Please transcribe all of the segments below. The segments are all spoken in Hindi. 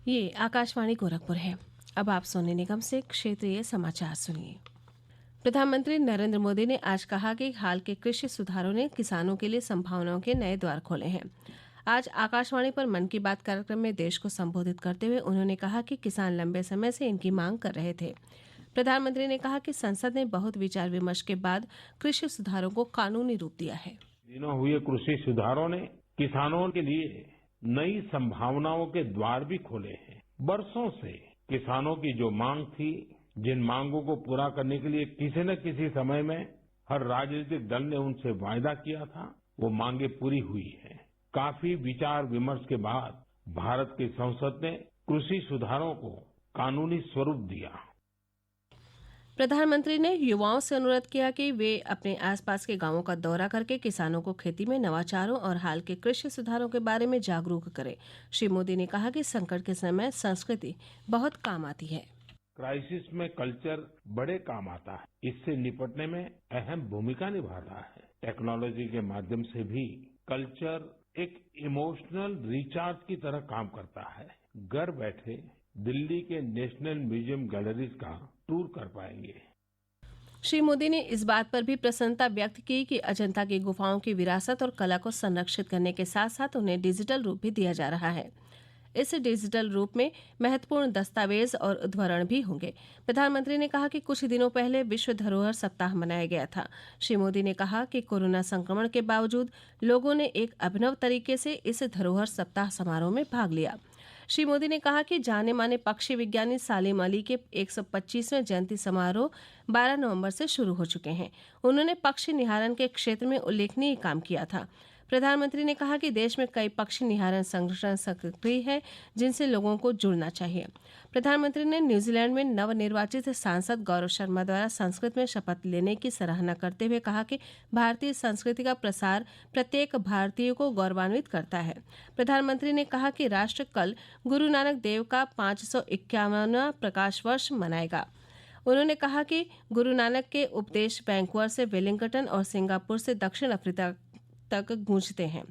ये आकाशवाणी गोरखपुर है। अब आप सोने निगम से क्षेत्रीय समाचार सुनिए। प्रधानमंत्री नरेंद्र मोदी ने आज कहा कि हाल के कृषि सुधारों ने किसानों के लिए संभावनाओं के नए द्वार खोले हैं। आज आकाशवाणी पर मन की बात कार्यक्रम में देश को संबोधित करते हुए उन्होंने कहा कि किसान लंबे समय से इनकी मांग कर रहे थे। प्रधानमंत्री ने कहा कि संसद ने बहुत विचार विमर्श के बाद कृषि सुधारों को कानूनी रूप दिया है। दिनों हुए कृषि सुधारों ने किसानों के लिए नई संभावनाओं के द्वार भी खोले हैं। बरसों से किसानों की जो मांग थी, जिन मांगों को पूरा करने के लिए किसी न किसी समय में हर राजनीतिक दल ने उनसे वायदा किया था, वो मांगे पूरी हुई हैं। काफी विचार विमर्श के बाद भारत की संसद ने कृषि सुधारों को कानूनी स्वरूप दिया। प्रधानमंत्री ने युवाओं से अनुरोध किया कि वे अपने आसपास के गांवों का दौरा करके किसानों को खेती में नवाचारों और हाल के कृषि सुधारों के बारे में जागरूक करें। श्री मोदी ने कहा कि संकट के समय संस्कृति बहुत काम आती है। क्राइसिस में कल्चर बड़े काम आता है। इससे निपटने में अहम भूमिका निभाता है। टेक्नोलॉजी के माध्यम से भी कल्चर एक इमोशनल रिचार्ज की तरह काम करता है। घर बैठे दिल्ली के नेशनल म्यूजियम गैलरीज का टूर कर पाएंगे। श्री मोदी ने इस बात पर भी प्रसन्नता व्यक्त की कि अजंता की गुफाओं की विरासत और कला को संरक्षित करने के साथ साथ उन्हें डिजिटल रूप भी दिया जा रहा है। इस डिजिटल रूप में महत्वपूर्ण दस्तावेज और उद्धरण भी होंगे। प्रधानमंत्री ने कहा कि कुछ दिनों पहले विश्व धरोहर सप्ताह मनाया गया था। श्री मोदी ने कहा कि कोरोना संक्रमण के बावजूद लोगों ने एक अभिनव तरीके से इस धरोहर सप्ताह समारोह में भाग लिया। श्री मोदी ने कहा कि जाने माने पक्षी विज्ञानी सालिम अली के 125वें जयंती समारोह 12 नवंबर से शुरू हो चुके हैं। उन्होंने पक्षी निहारन के क्षेत्र में उल्लेखनीय काम किया था। प्रधानमंत्री ने कहा कि देश में कई पक्षी निहारन संगठन सक्रिय है, जिनसे लोगों को जुड़ना चाहिए। प्रधानमंत्री ने न्यूजीलैंड में नवनिर्वाचित सांसद गौरव शर्मा द्वारा संस्कृत में शपथ लेने की सराहना करते हुए कहा कि भारतीय संस्कृति का प्रसार प्रत्येक भारतीय को गौरवान्वित करता है। प्रधानमंत्री ने कहा कि राष्ट्र कल गुरु नानक देव का 551वां प्रकाश वर्ष मनाएगा। उन्होंने कहा कि गुरु नानक के उपदेश वैंकूवर से वेलिंगटन और सिंगापुर से दक्षिण अफ्रीका तक गूंजते हैं।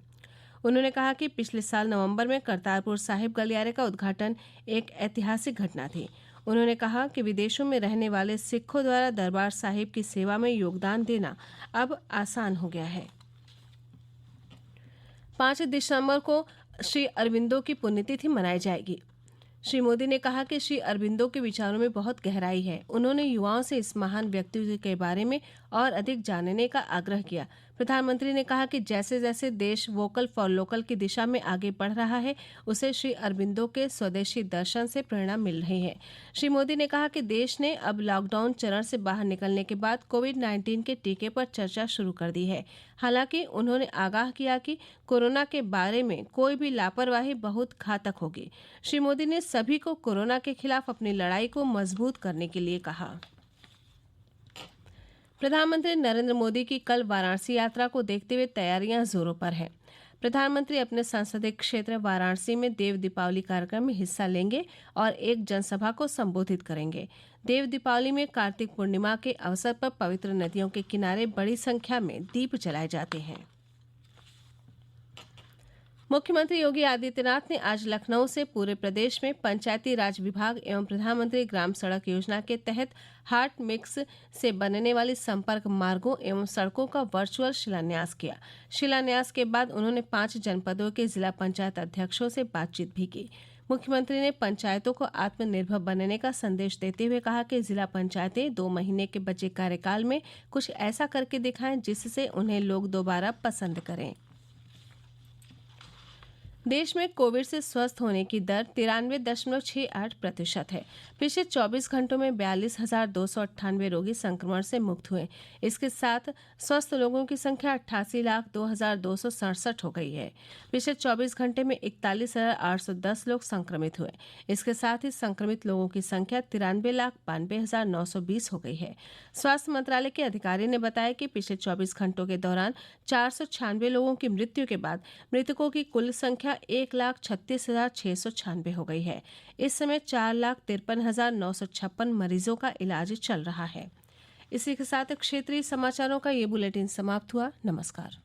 उन्होंने कहा कि पिछले साल नवंबर में करतारपुर साहिब गलियारे का उद्घाटन एक ऐतिहासिक घटना थी। उन्होंने कहा कि विदेशों में रहने वाले सिखों द्वारा दरबार साहिब की सेवा में योगदान देना अब आसान हो गया है। 5 दिसंबर को श्री अरबिंदो की पुण्यतिथि मनाई जाएगी। श्री मोदी ने कहा कि श्री अरबिंदो के विचारों में बहुत गहराई है। उन्होंने युवाओं से इस महान व्यक्तित्व के बारे में और अधिक जानने का आग्रह किया। प्रधानमंत्री ने कहा कि जैसे जैसे देश वोकल फॉर लोकल की दिशा में आगे बढ़ रहा है, उसे श्री अरबिंदो के स्वदेशी दर्शन से प्रेरणा मिल रही है। श्री मोदी ने कहा कि देश ने अब लॉकडाउन चरण से बाहर निकलने के बाद कोविड-19 के टीके पर चर्चा शुरू कर दी है। हालांकि उन्होंने आगाह किया कि कोरोना के बारे में कोई भी लापरवाही बहुत घातक होगी। श्री मोदी ने सभी को कोरोना के खिलाफ अपनी लड़ाई को मजबूत करने के लिए कहा। प्रधानमंत्री नरेंद्र मोदी की कल वाराणसी यात्रा को देखते हुए तैयारियां जोरों पर हैं। प्रधानमंत्री अपने संसदीय क्षेत्र वाराणसी में देव दीपावली कार्यक्रम में हिस्सा लेंगे और एक जनसभा को संबोधित करेंगे। देव दीपावली में कार्तिक पूर्णिमा के अवसर पर पवित्र नदियों के किनारे बड़ी संख्या में दीप जलाए जाते हैं। मुख्यमंत्री योगी आदित्यनाथ ने आज लखनऊ से पूरे प्रदेश में पंचायती राज विभाग एवं प्रधानमंत्री ग्राम सड़क योजना के तहत हाट मिक्स से बनने वाली संपर्क मार्गों एवं सड़कों का वर्चुअल शिलान्यास किया। शिलान्यास के बाद उन्होंने 5 जनपदों के जिला पंचायत अध्यक्षों से बातचीत भी की। मुख्यमंत्री ने पंचायतों को आत्मनिर्भर बनने का संदेश देते हुए कहा कि जिला पंचायतें 2 महीने के बचे कार्यकाल में कुछ ऐसा करके दिखाएं जिससे उन्हें लोग दोबारा पसंद करें। देश में कोविड से स्वस्थ होने की दर 93.68% है। पिछले 24 घंटों में 42,298 रोगी संक्रमण से मुक्त हुए। इसके साथ स्वस्थ लोगों की संख्या 88,02,267 हो गई है। पिछले 24 घंटे में 41,810 लोग संक्रमित हुए। इसके साथ ही संक्रमित लोगों की संख्या 93,92,920 हो गई है। स्वास्थ्य मंत्रालय के अधिकारी ने बताया कि पिछले 24 घंटों के दौरान 496 लोगों की मृत्यु के बाद मृतकों की कुल संख्या 1,36,696 हो गई है। इस समय 4,53,956 मरीजों का इलाज चल रहा है। इसी के साथ क्षेत्रीय समाचारों का ये बुलेटिन समाप्त हुआ। नमस्कार।